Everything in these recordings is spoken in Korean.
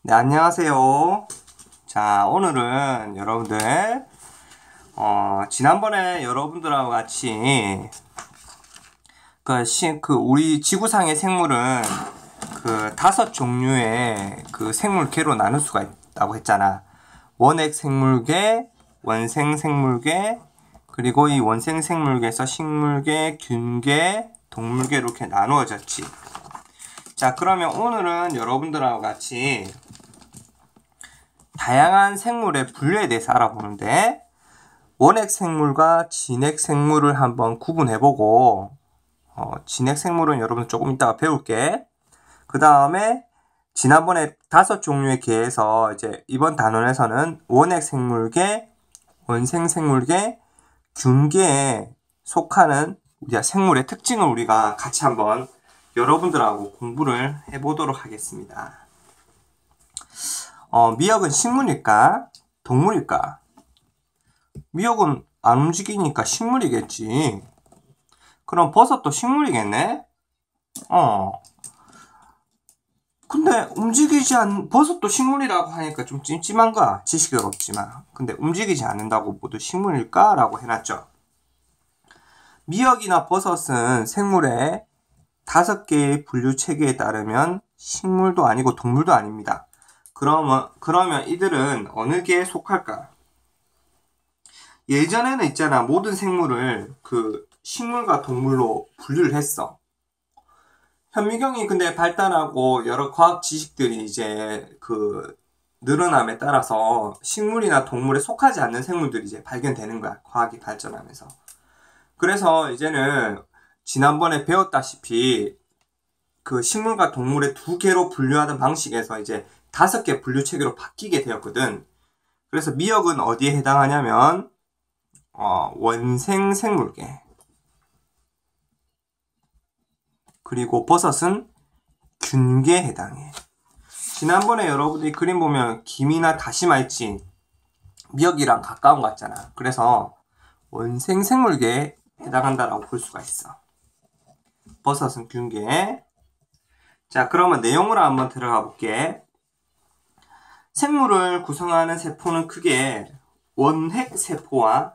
네, 안녕하세요. 자, 오늘은 여러분들, 지난번에 여러분들하고 같이, 우리 지구상의 생물은 그 5종류의 그 생물계로 나눌 수가 있다고 했잖아. 원핵 생물계, 원생 생물계, 그리고 이 원생 생물계에서 식물계, 균계, 동물계 이렇게 나누어졌지. 자, 그러면 오늘은 여러분들하고 같이 다양한 생물의 분류에 대해서 알아보는데, 원핵 생물과 진핵 생물을 한번 구분해보고, 진핵 생물은 여러분 조금 이따가 배울게. 그 다음에 지난번에 5종류의 계에서 이제 이번 단원에서는 원핵 생물계, 원생 생물계, 균계에 속하는 우리가 생물의 특징을 우리가 같이 한번 여러분들하고 공부를 해보도록 하겠습니다. 미역은 식물일까? 동물일까? 미역은 안 움직이니까 식물이겠지. 그럼 버섯도 식물이겠네? 근데 버섯도 식물이라고 하니까 좀 찜찜한가? 지식은 없지만. 근데 움직이지 않는다고 모두 식물일까? 라고 해놨죠. 미역이나 버섯은 생물의 5개의 분류 체계에 따르면 식물도 아니고 동물도 아닙니다. 그러면 이들은 어느 계에 속할까? 예전에는 있잖아, 모든 생물을 식물과 동물로 분류를 했어. 현미경이 근데 발달하고 여러 과학 지식들이 이제 늘어남에 따라서 식물이나 동물에 속하지 않는 생물들이 이제 발견되는 거야. 과학이 발전하면서. 그래서 이제는 지난번에 배웠다시피 식물과 동물의 2개로 분류하던 방식에서 이제 5개 분류 체계로 바뀌게 되었거든. 그래서 미역은 어디에 해당하냐면 원생 생물계, 그리고 버섯은 균계에 해당해. 지난번에 여러분들이 그림 보면 김이나 다시마 있지. 미역이랑 가까운 것 같잖아. 그래서 원생 생물계에 해당한다라고 볼 수가 있어. 버섯은 균계. 자, 그러면 내용으로 한번 들어가 볼게. 생물을 구성하는 세포는 크게 원핵 세포와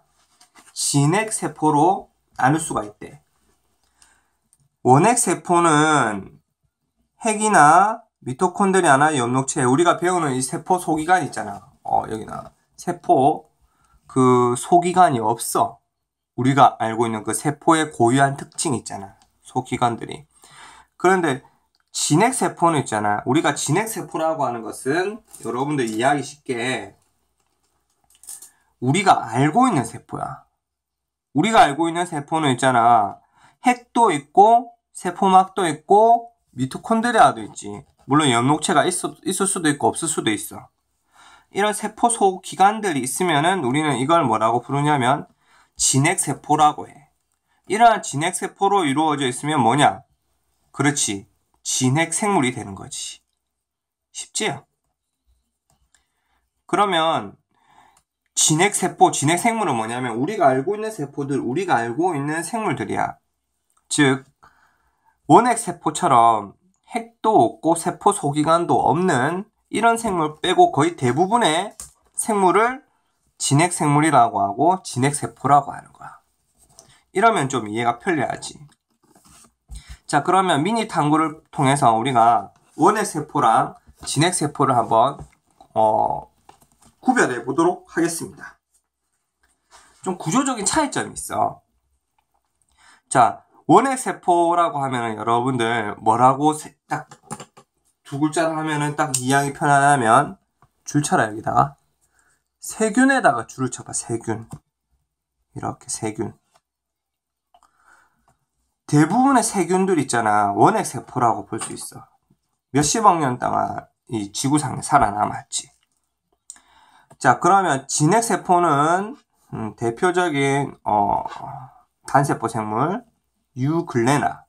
진핵 세포로 나눌 수가 있대. 원핵 세포는 핵이나 미토콘드리아나 엽록체, 우리가 배우는 이 세포 소기관 있잖아. 여기나 세포 소기관이 없어. 우리가 알고 있는 그 세포의 고유한 특징이 있잖아. 소기관들이. 그런데 진핵세포는 있잖아. 우리가 진핵세포라고 하는 것은 여러분들 이해하기 쉽게 우리가 알고 있는 세포야. 우리가 알고 있는 세포는 있잖아. 핵도 있고 세포막도 있고 미토콘드리아도 있지. 물론 엽록체가 있을 수도 있고 없을 수도 있어. 이런 세포 소기관들이 있으면은 우리는 이걸 뭐라고 부르냐면 진핵세포라고 해. 이러한 진핵세포로 이루어져 있으면 뭐냐? 그렇지. 진핵생물이 되는 거지. 쉽지요? 그러면 진핵생물은 뭐냐면 우리가 알고 있는 세포들, 우리가 알고 있는 생물들이야. 즉 원핵세포처럼 핵도 없고 세포 소기관도 없는 이런 생물 빼고 거의 대부분의 생물을 진핵생물이라고 하고 진핵세포라고 하는 거야. 이러면 좀 이해가 편리하지. 자, 그러면 미니 탐구를 통해서 우리가 원핵세포랑 진핵세포를 한번 구별해 보도록 하겠습니다. 좀 구조적인 차이점이 있어. 자, 원핵세포라고 하면은 여러분들 뭐라고 딱 2글자로 하면은 딱 이해하기 편하냐면 줄 쳐라. 여기다가 세균에다가 줄을 쳐봐. 세균. 이렇게 세균. 대부분의 세균들 있잖아. 원핵세포라고 볼 수 있어. 몇십억 년 동안 이 지구상에 살아남았지. 자, 그러면 진핵세포는 대표적인 단세포 생물 유글레나,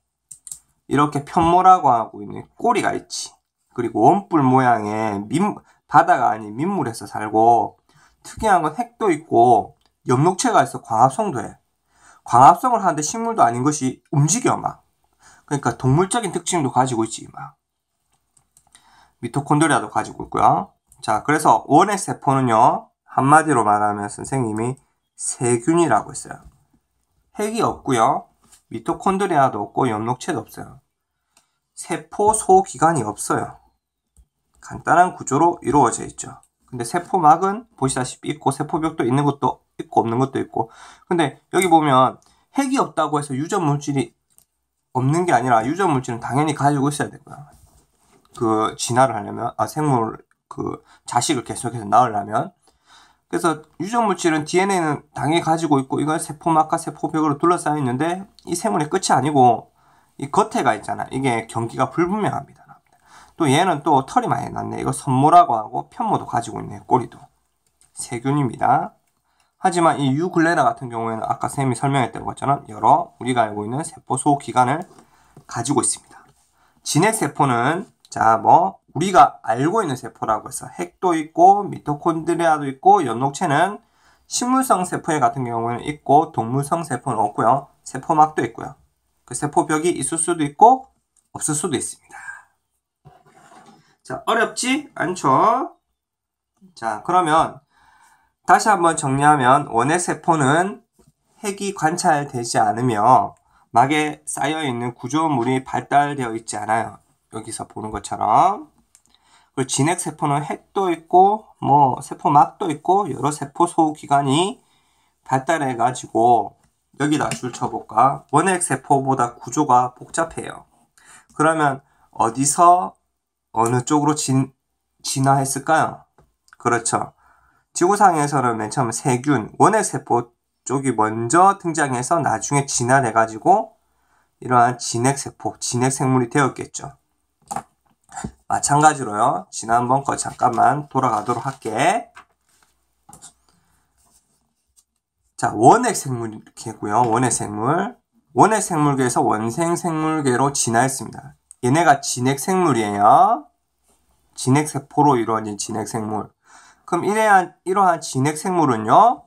이렇게 편모라고 하고 있는 꼬리가 있지. 그리고 원뿔 모양의 바다가 아닌 민물에서 살고, 특이한 건 핵도 있고 엽록체가 있어. 광합성도 해. 광합성을 하는데 식물도 아닌 것이 움직여 막. 그러니까 동물적인 특징도 가지고 있지 막. 미토콘드리아도 가지고 있고요. 자, 그래서 원핵 세포는요, 한마디로 말하면 선생님이 세균이라고 했어요. 핵이 없고요. 미토콘드리아도 없고 엽록체도 없어요. 세포 소기관이 없어요. 간단한 구조로 이루어져 있죠. 근데 세포막은 보시다시피 있고 세포벽도 있는 것도 있고 없는 것도 있고. 근데 여기 보면 핵이 없다고 해서 유전물질이 없는 게 아니라 유전물질은 당연히 가지고 있어야 되고요. 그 진화를 하려면 생물 그 자식을 계속해서 낳으려면. 그래서 유전물질은 DNA는 당연히 가지고 있고 이건 세포막과 세포벽으로 둘러싸여 있는데 이 생물의 끝이 아니고 이 겉에가 있잖아. 이게 경기가 불분명합니다. 또 얘는 또 털이 많이 났네. 이거 선모라고 하고 편모도 가지고 있네. 꼬리도. 세균입니다. 하지만 이 유글레나 같은 경우에는 아까 쌤이 설명했던 것처럼 여러 우리가 알고 있는 세포 소기관을 가지고 있습니다. 진핵세포는 우리가 알고 있는 세포라고 해서 핵도 있고 미토콘드리아도 있고 연록체는 식물성 세포 같은 경우에는 있고 동물성 세포는 없고요. 세포막도 있고요. 그 세포벽이 있을 수도 있고 없을 수도 있습니다. 자, 어렵지 않죠? 자, 그러면 다시 한번 정리하면 원핵 세포는 핵이 관찰되지 않으며 막에 쌓여있는 구조물이 발달되어 있지 않아요. 여기서 보는 것처럼. 그리고 진핵세포는 핵도 있고 세포막도 있고 여러 세포 소기관이 발달해가지고 여기다 줄 쳐볼까? 원핵세포보다 구조가 복잡해요. 그러면 어디서 어느 쪽으로 진화했을까요? 그렇죠. 지구상에서는 맨 처음 세균, 원핵세포 쪽이 먼저 등장해서 나중에 진화를 해가지고 이러한 진핵세포, 진핵생물이 되었겠죠. 마찬가지로요. 지난번 거 잠깐만 돌아가도록 할게. 자, 원핵생물계고요. 원핵생물. 원핵생물계에서 원생생물계로 진화했습니다. 얘네가 진핵생물이에요. 진핵세포로 이루어진 진핵생물. 그럼 이러한 진핵생물은요.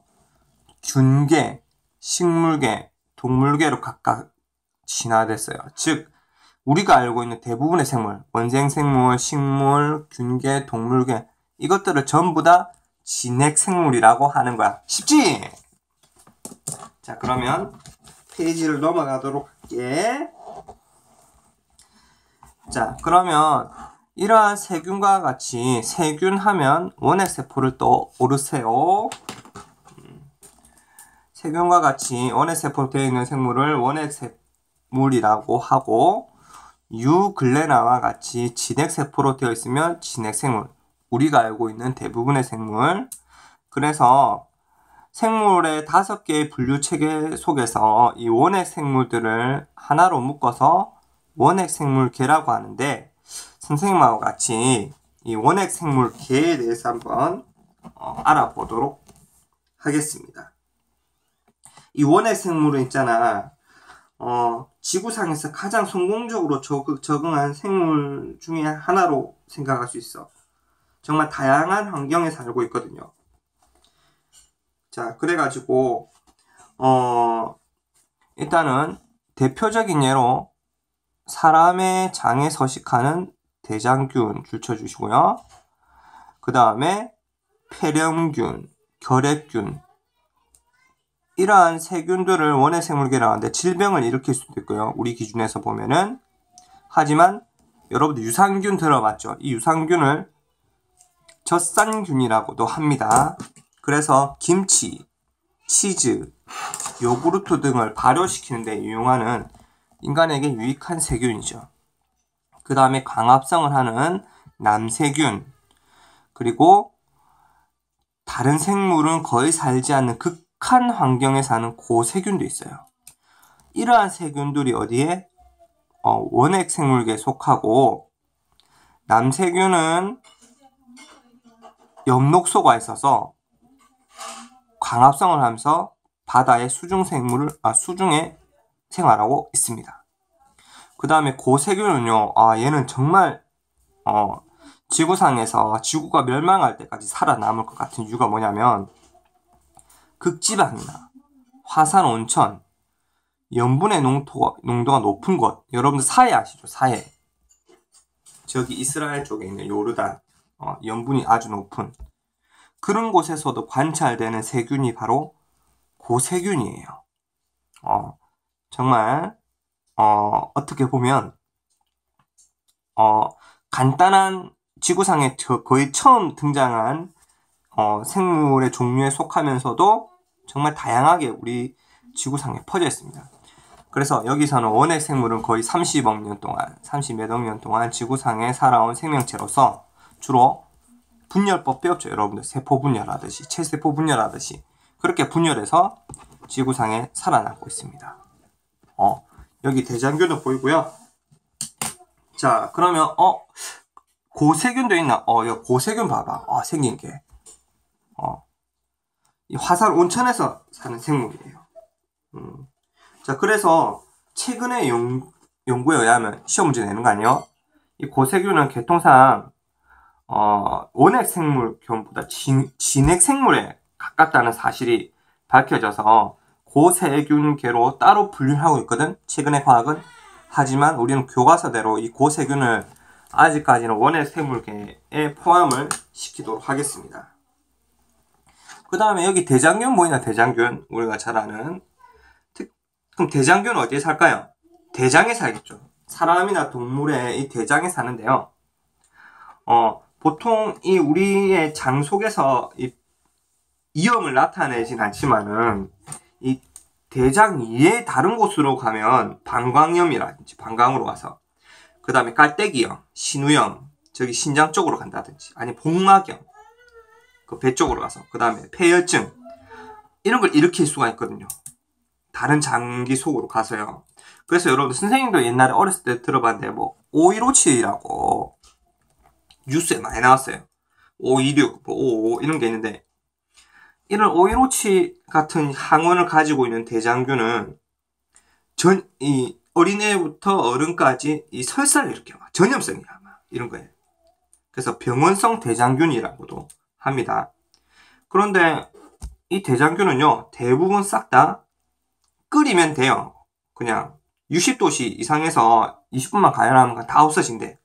균계, 식물계, 동물계로 각각 진화됐어요. 즉 우리가 알고 있는 대부분의 생물, 원생생물, 식물, 균계, 동물계 이것들을 전부 다 진핵생물이라고 하는 거야. 쉽지? 자, 그러면 페이지를 넘어가도록 할게. 자, 그러면 이러한 세균과 같이 세균 하면 원핵세포를 떠오르세요. 세균과 같이 원핵세포로 되어 있는 생물을 원핵생물이라고 하고 유글레나와 같이 진핵세포로 되어 있으면 진핵생물. 우리가 알고 있는 대부분의 생물. 그래서 생물의 5개의 분류체계 속에서 이 원핵생물들을 하나로 묶어서 원핵생물계라고 하는데 선생님하고 같이 이 원핵생물계에 대해서 한번 알아보도록 하겠습니다. 이 원핵생물은 있잖아. 지구상에서 가장 성공적으로 적응한 생물 중에 하나로 생각할 수 있어. 정말 다양한 환경에 살고 있거든요. 자, 그래가지고 일단은 대표적인 예로 사람의 장에 서식하는 대장균 줄쳐주시고요. 그 다음에 폐렴균, 결핵균 이러한 세균들을 원핵생물계라고 하는데 질병을 일으킬 수도 있고요. 우리 기준에서 보면은. 하지만 여러분들 유산균 들어봤죠? 이 유산균을 젖산균이라고도 합니다. 그래서 김치, 치즈, 요구르트 등을 발효시키는 데 이용하는 인간에게 유익한 세균이죠. 그 다음에 광합성을 하는 남세균, 그리고 다른 생물은 거의 살지 않는 극한 환경에 사는 고세균도 있어요. 이러한 세균들이 어디에? 원핵생물계에 속하고 남세균은 엽록소가 있어서 광합성을 하면서 바다의 수중에 생활하고 있습니다. 그 다음에 고세균은요, 얘는 정말 지구상에서 지구가 멸망할 때까지 살아남을 것 같은 이유가 뭐냐면 극지방이나 화산 온천, 염분의 농도가 높은 곳, 여러분들 사해 아시죠? 사해. 저기 이스라엘 쪽에 있는 요르단, 염분이 아주 높은 그런 곳에서도 관찰되는 세균이 바로 고세균이에요. 정말 어떻게 보면 간단한 지구상에 거의 처음 등장한 생물의 종류에 속하면서도 정말 다양하게 우리 지구상에 퍼져 있습니다. 그래서 여기서는 원핵 생물은 거의 30억 년 동안, 30몇 억 년 동안 지구상에 살아온 생명체로서 주로 분열법 배웠죠. 여러분들 세포 분열하듯이, 체세포 분열하듯이 그렇게 분열해서 지구상에 살아남고 있습니다. 여기 대장균도 보이고요. 자, 그러면 고세균도 있나? 여기 고세균 봐봐. 생긴 게. 이 화산 온천에서 사는 생물이에요. 자, 그래서 최근에 연구에 의하면 시험 문제 내는 거 아니에요? 이 고세균은 개통상 원핵 생물균보다 진핵 생물에 가깝다는 사실이 밝혀져서 고세균계로 따로 분류하고 있거든. 최근의 과학은. 하지만 우리는 교과서대로 이 고세균을 아직까지는 원핵 생물계에 포함을 시키도록 하겠습니다. 그 다음에 여기 대장균 보이나? 대장균. 우리가 잘 아는. 그럼 대장균은 어디에 살까요? 대장에 살겠죠. 사람이나 동물의 이 대장에 사는데요. 보통 이 우리의 장 속에서 이 이염을 나타내진 않지만은 이 대장 이외의 다른 곳으로 가면 방광염이라든지 방광으로 가서 그 다음에 깔때기염, 신우염, 저기 신장 쪽으로 간다든지 아니 복막염, 그 배 쪽으로 가서 그 다음에 폐혈증 이런 걸 일으킬 수가 있거든요. 다른 장기 속으로 가서요. 그래서 여러분 선생님도 옛날에 어렸을 때 들어봤는데 뭐 5157이라고 뉴스에 많이 나왔어요. 526, 555 이런 게 있는데 이런 5157 같은 항원을 가지고 있는 대장균은 이 어린애부터 어른까지 이 설사를 일으켜 전염성이야 아마 이런 거예요. 그래서 병원성 대장균이라고도 합니다. 그런데 이 대장균은요 대부분 싹 다 끓이면 돼요. 그냥 60도씨 이상에서 20분만 가열하면 다 없어진대.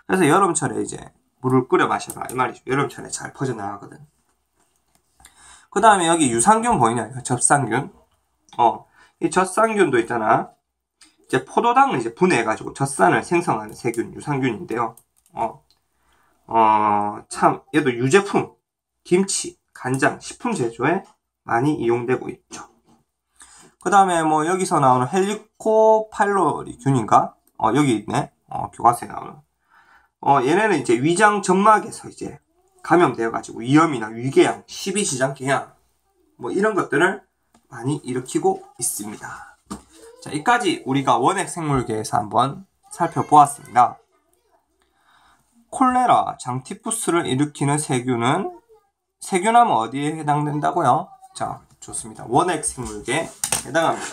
그래서 여름철에 이제 물을 끓여 마셔라 이 말이죠. 여름철에 잘 퍼져나가거든. 그 다음에 여기 유산균 보이냐? 젖산균. 이 젖산균도 있잖아. 이제 포도당을 이제 분해해가지고 젖산을 생성하는 세균, 유산균인데요. 참, 얘도 유제품, 김치, 간장, 식품 제조에 많이 이용되고 있죠. 그 다음에 뭐 여기서 나오는 헬리코팔로리균인가? 여기 있네. 교과서에 나오는. 얘네는 이제 위장 점막에서 이제 감염되어가지고 위염이나 위궤양, 십이지장궤양 뭐 이런 것들을 많이 일으키고 있습니다. 자, 여기까지 우리가 원핵 생물계에서 한번 살펴보았습니다. 콜레라, 장티푸스를 일으키는 세균은 세균하면 어디에 해당된다고요? 자, 좋습니다. 원핵 생물계에 해당합니다.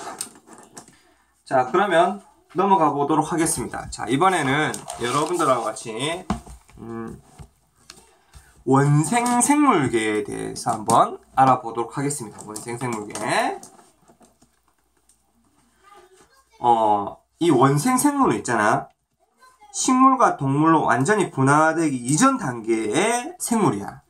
자, 그러면 넘어가 보도록 하겠습니다. 자, 이번에는 여러분들하고 같이 원생생물계에 대해서 한번 알아보도록 하겠습니다. 원생생물계. 이 원생생물은 있잖아. 식물과 동물로 완전히 분화되기 이전 단계의 생물이야.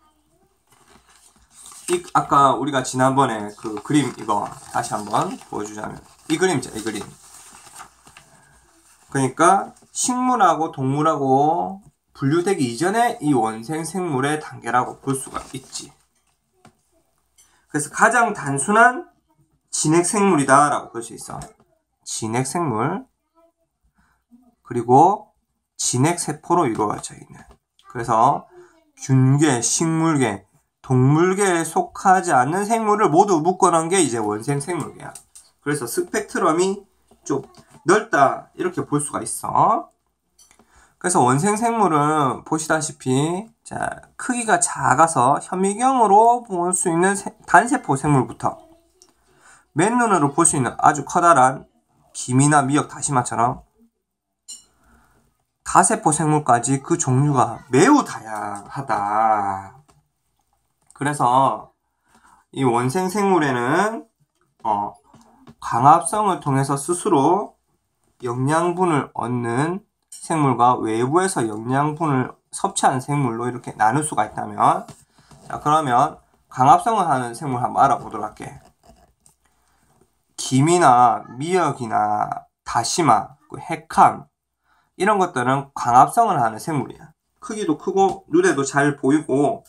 아까 우리가 지난번에 그 그림 이거 다시 한번 보여주자면 이 그림이죠. 이 그림. 그러니까 식물하고 동물하고 분류되기 이전에 이 원생생물의 단계라고 볼 수가 있지. 그래서 가장 단순한 진핵생물이다 라고 볼 수 있어. 진핵생물 그리고 진핵세포로 이루어져 있는. 그래서 균계, 식물계, 동물계에 속하지 않는 생물을 모두 묶어놓은 게 이제 원생생물계야. 그래서 스펙트럼이 좀 넓다 이렇게 볼 수가 있어. 그래서 원생생물은 보시다시피 자, 크기가 작아서 현미경으로 볼 수 있는 단세포 생물부터 맨눈으로 볼 수 있는 아주 커다란 김이나 미역, 다시마처럼 다세포 생물까지 그 종류가 매우 다양하다. 그래서 이 원생생물에는 광합성을 통해서 스스로 영양분을 얻는 생물과 외부에서 영양분을 섭취하는 생물로 이렇게 나눌 수가 있다면, 자, 그러면 강합성을 하는 생물 한번 알아보도록 할게. 김이나 미역이나 다시마, 핵함, 이런 것들은 광합성을 하는 생물이야. 크기도 크고 눈에도 잘 보이고,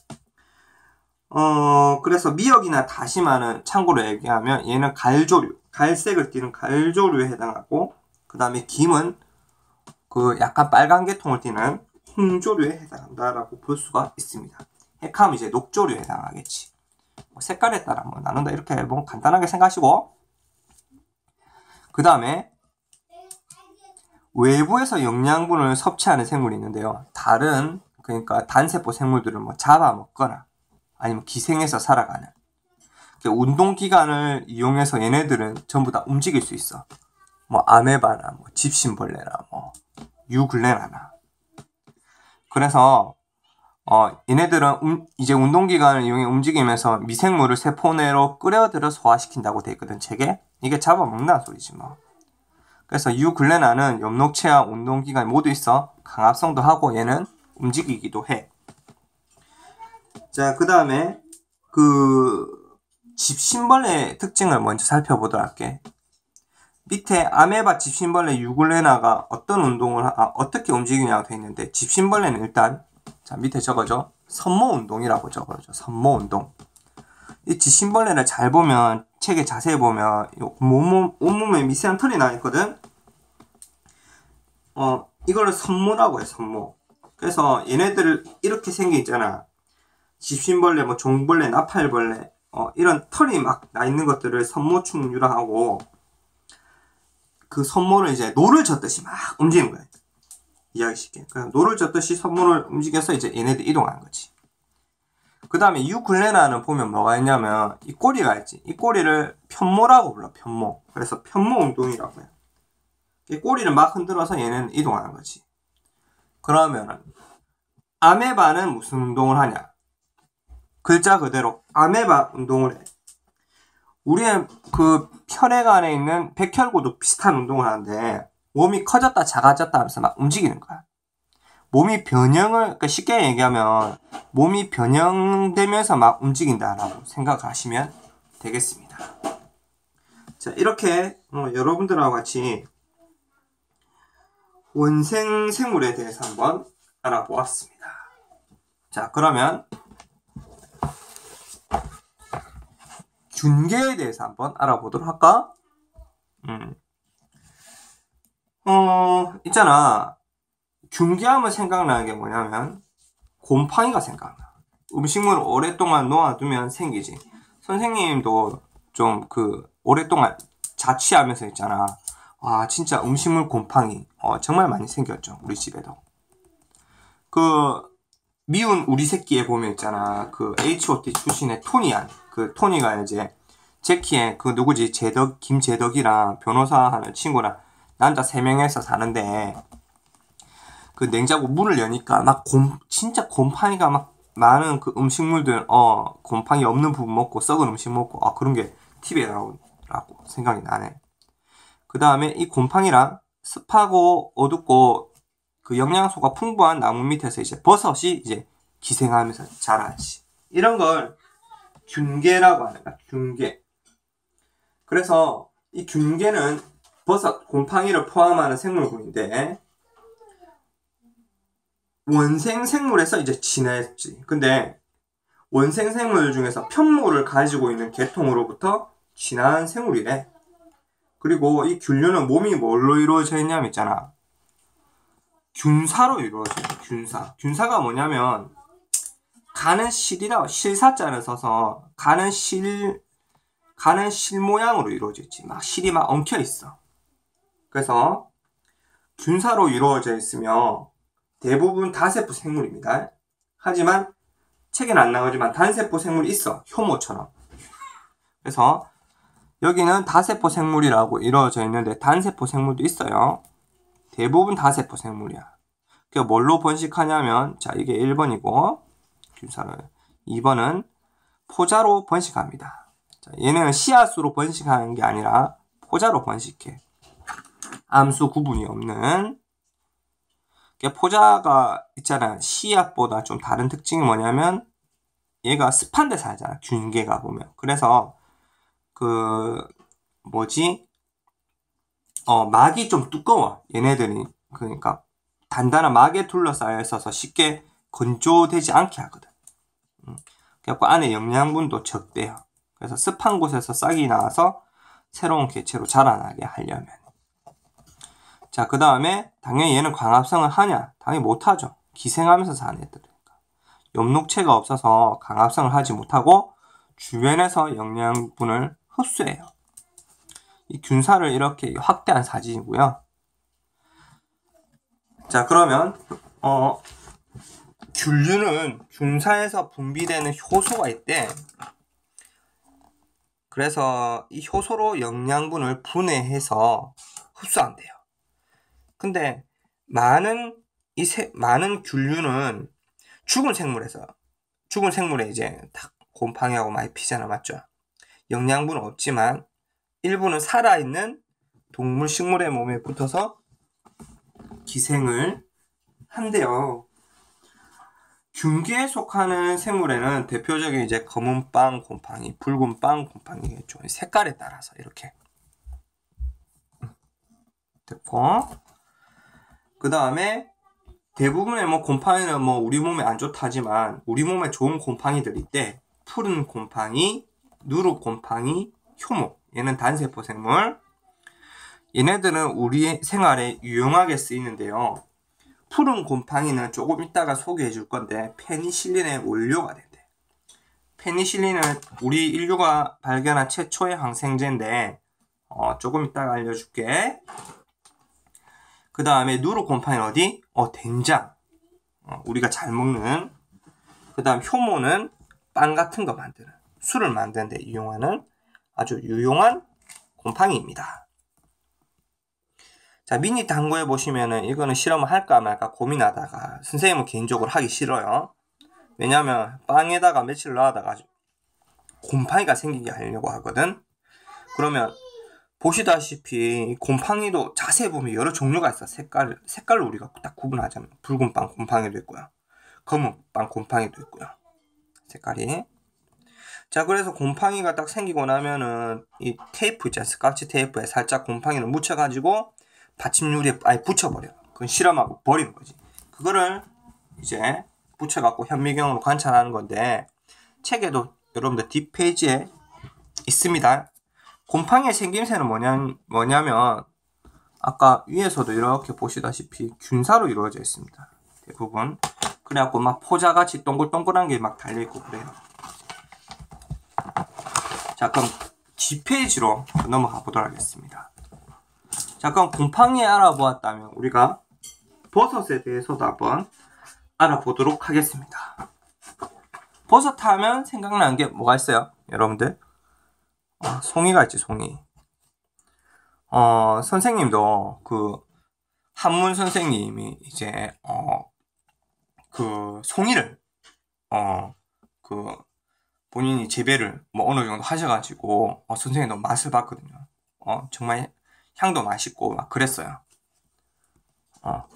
그래서 미역이나 다시마는 참고로 얘기하면 얘는 갈조류, 갈색을 띠는 갈조류에 해당하고, 그 다음에 김은 그 약간 빨간 계통을 띠는 홍조류에 해당한다라고 볼 수가 있습니다. 핵함은 이제 녹조류에 해당하겠지. 색깔에 따라 뭐 나눈다 이렇게 뭐 간단하게 생각하시고, 그 다음에 외부에서 영양분을 섭취하는 생물이 있는데요. 다른, 그러니까 단세포 생물들을 뭐 잡아먹거나 아니면 기생해서 살아가는, 운동기관을 이용해서 얘네들은 전부 다 움직일 수 있어. 뭐 아메바나 뭐 집신벌레나 뭐 유글레나나. 그래서 얘네들은 이제 운동기관을 이용해 움직이면서 미생물을 세포 내로 끌어들여 소화시킨다고 돼 있거든, 책에. 이게 잡아먹는다는 소리지 뭐. 그래서 유글레나는 엽록체와 운동기관이 모두 있어. 강합성도 하고 얘는 움직이기도 해. 자, 그 다음에 집신벌레의 특징을 먼저 살펴보도록 할게. 밑에 아메바, 집신벌레, 유글레나가 어떤 운동을 어떻게 움직이냐고 되어 있는데, 집신벌레는 일단 자 밑에 적어줘. 선모운동이라고 적어줘. 선모운동. 이 집신벌레를 잘 보면, 책에 자세히 보면 온몸에 미세한 털이 나 있거든. 이거를 선모라고 해. 선모. 그래서 얘네들 이렇게 생긴 있잖아. 집신벌레, 뭐 종벌레, 나팔벌레, 이런 털이 막 나 있는 것들을 선모충류라 하고, 그 선모를 이제 노를 젓듯이 막 움직이는 거야. 이해하기 쉽게. 그냥 노를 젓듯이 선모를 움직여서 이제 얘네들 이동하는 거지. 그 다음에 유글레나는 보면 뭐가 있냐면, 이 꼬리가 있지. 이 꼬리를 편모라고 불러. 편모. 그래서 편모 운동이라고 해요. 이 꼬리를 막 흔들어서 얘는 이동하는 거지. 그러면은 아메바는 무슨 운동을 하냐? 글자 그대로 아메바 운동을 해. 우리의 그 혈액안에 있는 백혈구도 비슷한 운동을 하는데, 몸이 커졌다 작아졌다 하면서 막 움직이는 거야. 몸이 그러니까 쉽게 얘기하면 몸이 변형되면서 막 움직인다라고 생각하시면 되겠습니다. 자, 이렇게 여러분들하고 같이 원생 생물에 대해서 한번 알아보았습니다. 자, 그러면 균계에 대해서 한번 알아보도록 할까? 있잖아. 균계하면 생각나는 게 뭐냐면 곰팡이가 생각나. 음식물을 오랫동안 놓아두면 생기지. 선생님도 좀 오랫동안 자취하면서 있잖아. 와, 진짜 음식물 곰팡이 정말 많이 생겼죠. 우리 집에도. 미운 우리 새끼에 보면 있잖아. H.O.T 출신의 토니안. 토니가 이제 제키의 누구지? 김재덕이랑 변호사 하는 친구랑 남자 3명에서 사는데, 냉장고 문을 여니까 진짜 곰팡이가 막 많은 음식물들, 곰팡이 없는 부분 먹고 썩은 음식 먹고, 그런 게 TV에 나오라고 생각이 나네. 그 다음에 이 곰팡이랑 습하고 어둡고 영양소가 풍부한 나무 밑에서 이제 버섯이 이제 기생하면서 자라지. 이런 걸 균계라고 하는 거야. 균계. 그래서 이 균계는 버섯, 곰팡이를 포함하는 생물군인데, 원생 생물에서 이제 진화했지. 근데 원생 생물 중에서 편모를 가지고 있는 계통으로부터 진화한 생물이래. 그리고 이 균류는 몸이 뭘로 이루어져 있냐면 있잖아. 균사로 이루어져 있어. 균사. 균사가 뭐냐면 가는 실이라고, 실사자를 써서 가는 실 모양으로 이루어져 있지. 막 실이 막 엉켜 있어. 그래서 균사로 이루어져 있으며 대부분 다세포 생물입니다. 하지만 책에는 안 나오지만 단세포 생물이 있어. 효모처럼. 그래서 여기는 다세포 생물이라고 이루어져 있는데 단세포 생물도 있어요. 대부분 다세포 생물이야. 그게 뭘로 번식하냐면, 자, 이게 1번이고 균사를, 2번은 포자로 번식합니다. 자, 얘는 씨앗으로 번식하는 게 아니라 포자로 번식해. 암수 구분이 없는 포자가 있잖아. 씨앗보다 좀 다른 특징이 뭐냐면 얘가 습한 데 살잖아. 균계가 보면. 그래서 막이 좀 두꺼워. 얘네들이. 그러니까 단단한 막에 둘러싸여 있어서 쉽게 건조되지 않게 하거든. 그래갖고 안에 영양분도 적대요. 그래서 습한 곳에서 싹이 나와서 새로운 개체로 자라나게 하려면. 자, 그 다음에 당연히 얘는 광합성을 하냐? 당연히 못하죠. 기생하면서 사는 애들이니까. 엽록체가 없어서 광합성을 하지 못하고 주변에서 영양분을 흡수해요. 이 균사를 이렇게 확대한 사진이고요. 자, 그러면 균류는 균사에서 분비되는 효소가 있대. 그래서 이 효소로 영양분을 분해해서 흡수한대요. 근데 많은 균류는 죽은 생물에 이제 딱 곰팡이하고 많이 피잖아, 맞죠? 영양분은 없지만 일부는 살아있는 동물, 식물의 몸에 붙어서 기생을 한대요. 균계에 속하는 생물에는 대표적인 이제 검은 빵 곰팡이, 붉은 빵 곰팡이겠죠. 색깔에 따라서 이렇게 됐고, 그 다음에 대부분의 곰팡이는 우리 몸에 안 좋다지만 우리 몸에 좋은 곰팡이들이 있대. 푸른 곰팡이, 누룩 곰팡이, 효모. 얘는 단세포 생물. 얘네들은 우리 생활에 유용하게 쓰이는데요. 푸른 곰팡이는 조금 이따가 소개해 줄 건데 페니실린의 원료가 된대. 페니실린은 우리 인류가 발견한 최초의 항생제인데 조금 이따가 알려줄게. 그 다음에 누룩 곰팡이는 어디? 된장. 우리가 잘 먹는. 그 다음 효모는 빵 같은 거 만드는, 술을 만드는 데 이용하는 아주 유용한 곰팡이입니다. 자, 미니 탐구해 보시면은 이거는 실험을 할까 말까 고민하다가 선생님은 개인적으로 하기 싫어요. 왜냐면 빵에다가 며칠 놔다가 곰팡이가 생기게 하려고 하거든. 그러면 보시다시피 곰팡이도 자세히 보면 여러 종류가 있어. 색깔로 우리가 딱 구분하자면 붉은 빵 곰팡이도 있고요, 검은 빵 곰팡이도 있고요, 색깔이. 자, 그래서 곰팡이가 딱 생기고 나면은 이 테이프 있잖아, 스카치 테이프에 살짝 곰팡이를 묻혀가지고 받침유리에 아예 붙여버려. 그건 실험하고 버리는 거지. 그거를 이제 붙여갖고 현미경으로 관찰하는 건데, 책에도 여러분들 뒷페이지에 있습니다. 곰팡이의 생김새는 뭐냐면 아까 위에서도 이렇게 보시다시피 균사로 이루어져 있습니다. 대부분. 그래갖고 막 포자같이 동글동글한 게 막 달려있고 그래요. 자, 그럼 뒷페이지로 넘어가 보도록 하겠습니다. 자, 그럼 곰팡이 알아보았다면 우리가 버섯에 대해서도 한번 알아보도록 하겠습니다. 버섯 하면 생각나는 게 뭐가 있어요? 여러분들? 송이가 있지, 송이. 선생님도 한문 선생님이 이제 송이를 본인이 재배를 어느 정도 하셔가지고 선생님도 맛을 봤거든요. 정말 향도 맛있고 막 그랬어요.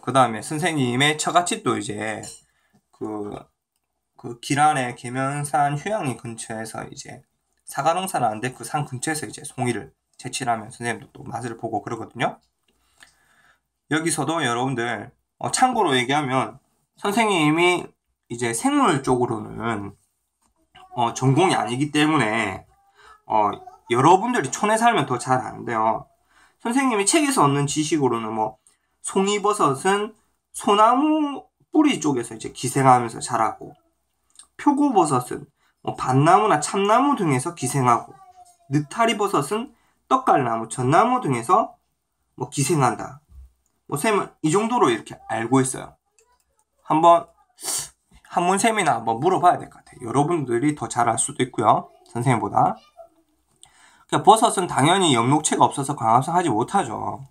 그 다음에 선생님의 처갓집도 이제 길 안에 계면산 휴양림 근처에서 이제 사과 농사는 안 돼 그 산 근처에서 이제 송이를 채취하면 선생님도 또 맛을 보고 그러거든요. 여기서도 여러분들 참고로 얘기하면 선생님이 이제 생물 쪽으로는 전공이 아니기 때문에 여러분들이 촌에 살면 더 잘 아는데요. 선생님이 책에서 얻는 지식으로는 송이버섯은 소나무 뿌리 쪽에서 이제 기생하면서 자라고, 표고버섯은 밭나무나 참나무 등에서 기생하고, 느타리버섯은 떡갈나무, 전나무 등에서 기생한다. 쌤은 이 정도로 이렇게 알고 있어요. 한번 한문쌤이나 한번 물어봐야 될 것 같아요. 여러분들이 더 잘 알 수도 있고요, 선생님보다. 그러니까 버섯은 당연히 엽록체가 없어서 광합성하지 못하죠.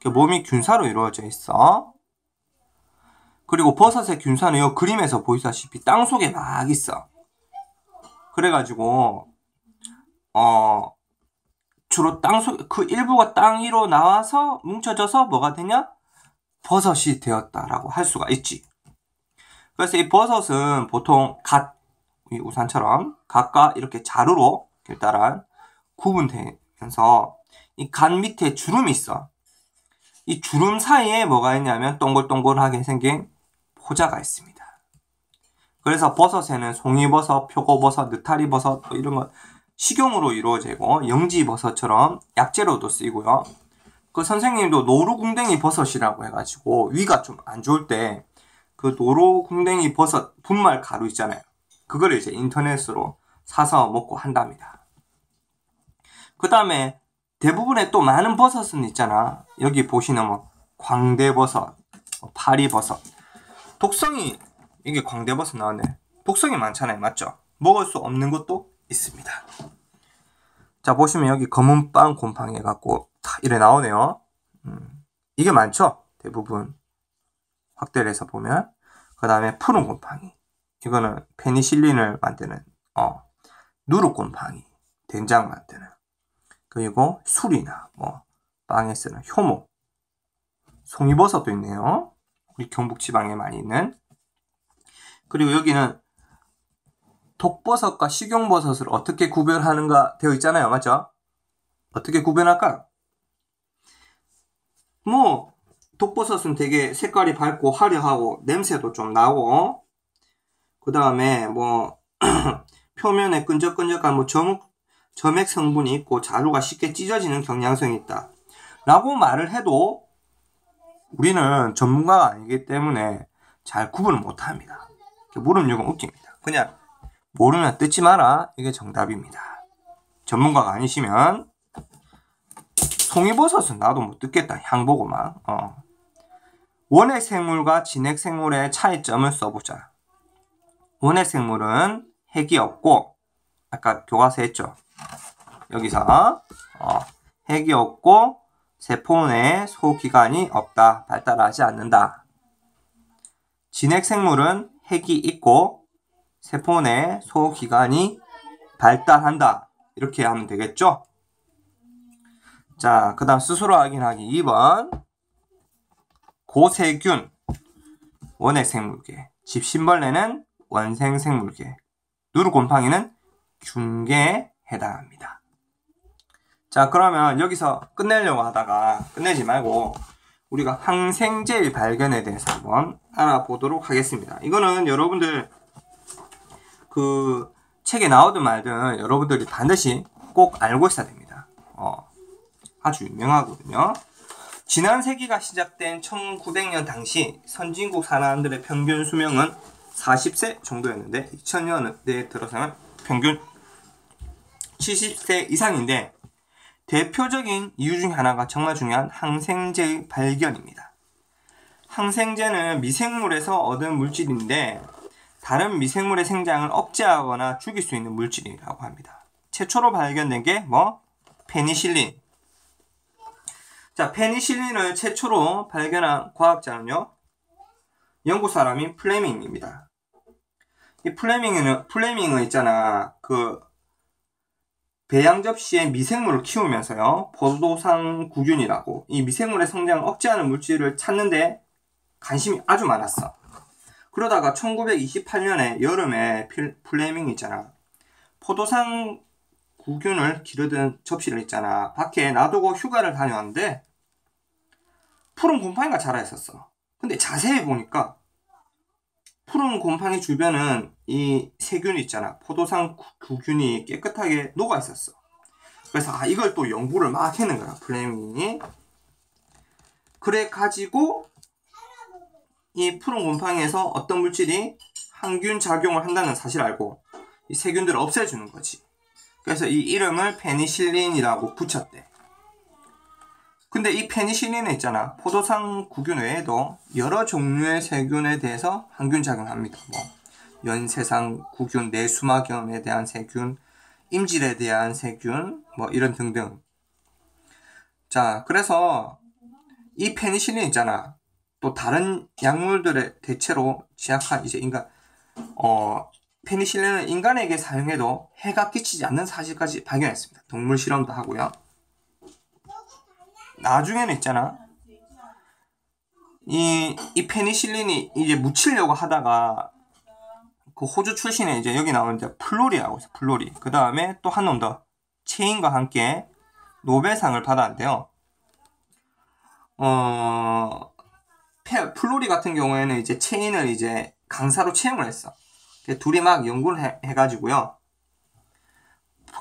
몸이 균사로 이루어져 있어. 그리고 버섯의 균사는 이 그림에서 보시다시피 땅 속에 막 있어. 그래가지고 주로 땅 속 일부가 땅 위로 나와서 뭉쳐져서 뭐가 되냐? 버섯이 되었다라고 할 수가 있지. 그래서 이 버섯은 보통 이 우산처럼 갓과 이렇게 자루로 일단은 구분되면서 이 갓 밑에 주름이 있어. 이 주름 사이에 뭐가 있냐면 동글동글하게 생긴 포자가 있습니다. 그래서 버섯에는 송이버섯, 표고버섯, 느타리버섯 이런 거 식용으로 이루어지고 영지버섯처럼 약재로도 쓰이고요. 그 선생님도 노루궁뎅이 버섯이라고 해가지고 위가 좀 안 좋을 때 그 노루궁뎅이 버섯 분말 가루 있잖아요. 그거를 이제 인터넷으로 사서 먹고 한답니다. 그 다음에 대부분의 또 많은 버섯은 있잖아. 여기 보시는 뭐 광대버섯, 파리버섯. 독성이 이게 광대버섯 나왔네. 독성이 많잖아요. 맞죠? 먹을 수 없는 것도 있습니다. 자, 보시면 여기 검은 빵 곰팡이 해갖고 다 이래 나오네요. 이게 많죠? 대부분 확대를 해서 보면. 그 다음에 푸른 곰팡이. 이거는 페니실린을 만드는 누룩곰팡이, 된장 만드는. 그리고 술이나 뭐 빵에 쓰는 효모, 송이버섯도 있네요. 우리 경북 지방에 많이 있는. 그리고 여기는 독버섯과 식용버섯을 어떻게 구별하는가 되어 있잖아요. 맞죠? 어떻게 구별할까? 뭐 독버섯은 되게 색깔이 밝고 화려하고 냄새도 좀 나고, 그 다음에 뭐 표면에 끈적끈적한 뭐 점액 성분이 있고 자루가 쉽게 찢어지는 경향성이 있다 라고 말을 해도 우리는 전문가가 아니기 때문에 잘 구분을 못합니다. 모르는 이유가 웃깁니다. 그냥 모르면 뜯지 마라, 이게 정답입니다. 전문가가 아니시면. 송이버섯은 나도 못 뜯겠다, 향 보고 막. 원액생물과 진액생물의 차이점을 써보자. 원액생물은 핵이 없고, 아까 교과서 했죠. 여기서 핵이 없고 세포 내 소기관이 없다, 발달하지 않는다. 진액생물은 핵이 있고 세포 내 소기관이 발달한다, 이렇게 하면 되겠죠. 자, 그 다음 스스로 확인하기 2번. 고세균 원액생물계, 집신벌레는 원생생물계, 누룩곰팡이는 균계에 해당합니다. 자, 그러면 여기서 끝내려고 하다가 끝내지 말고 우리가 항생제의 발견에 대해서 한번 알아보도록 하겠습니다. 이거는 여러분들 그 책에 나오든 말든 여러분들이 반드시 꼭 알고 있어야 됩니다. 아주 유명하거든요. 지난 세기가 시작된 1900년 당시 선진국 사람들의 평균 수명은 40세 정도였는데 2000년대에 들어서는 평균 70세 이상인데, 대표적인 이유 중 하나가 정말 중요한 항생제의 발견입니다. 항생제는 미생물에서 얻은 물질인데 다른 미생물의 생장을 억제하거나 죽일 수 있는 물질이라고 합니다. 최초로 발견된 게 페니실린. 자, 페니실린을 최초로 발견한 과학자는요, 영국 사람인 플레밍입니다. 이 플레밍은 있잖아, 배양 접시에 미생물을 키우면서요, 포도상구균이라고 이 미생물의 성장을 억제하는 물질을 찾는데 관심이 아주 많았어. 그러다가 1928년에 여름에 플레밍이 있잖아, 포도상구균을 기르던 접시를 있잖아, 밖에 놔두고 휴가를 다녀왔는데 푸른 곰팡이가 자라 있었어. 근데 자세히 보니까 푸른 곰팡이 주변은 이 세균이 있잖아, 포도상구균이 깨끗하게 녹아 있었어. 그래서 이걸 또 연구를 막 했는 거야, 플레밍이. 그래 가지고 이 푸른 곰팡이에서 어떤 물질이 항균 작용을 한다는 사실을 알고 이 세균들을 없애주는 거지. 그래서 이 이름을 페니실린이라고 붙였대. 근데 이 페니실린에 있잖아, 포도상구균 외에도 여러 종류의 세균에 대해서 항균 작용합니다. 연세상구균, 내수막염에 대한 세균, 임질에 대한 세균, 이런 등등. 자, 그래서 이 페니실린 있잖아, 또 다른 약물들의 대체로 취약한 페니실린을 인간에게 사용해도 해가 끼치지 않는 사실까지 발견했습니다. 동물 실험도 하고요. 나중에는 있잖아, 이 페니실린이 이제 묻히려고 하다가 그 호주 출신의 이제 여기 나오는 이제 플로리라고 있어요. 플로리. 그 다음에 또 한 놈 더 체인과 함께 노벨상을 받았는데요. 플로리 같은 경우에는 이제 체인을 이제 강사로 채용을 했어. 둘이 막 연구를 해가지고요.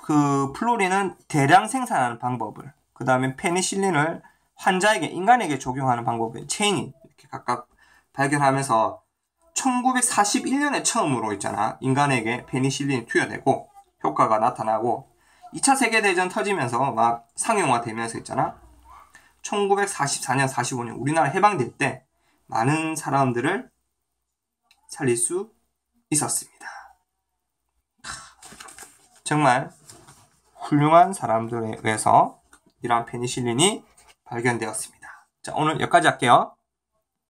그 플로리는 대량 생산하는 방법을, 그 다음에 페니실린을 환자에게, 인간에게 적용하는 방법을 체인이 이렇게 각각 발견하면서 1941년에 처음으로 있잖아. 인간에게 페니실린이 투여되고 효과가 나타나고 2차 세계대전 터지면서 막 상용화되면서 있잖아. 1944년, 45년 우리나라 해방될 때 많은 사람들을 살릴 수 있었습니다. 정말 훌륭한 사람들에 의해서 이러한 페니실린이 발견되었습니다. 자, 오늘 여기까지 할게요.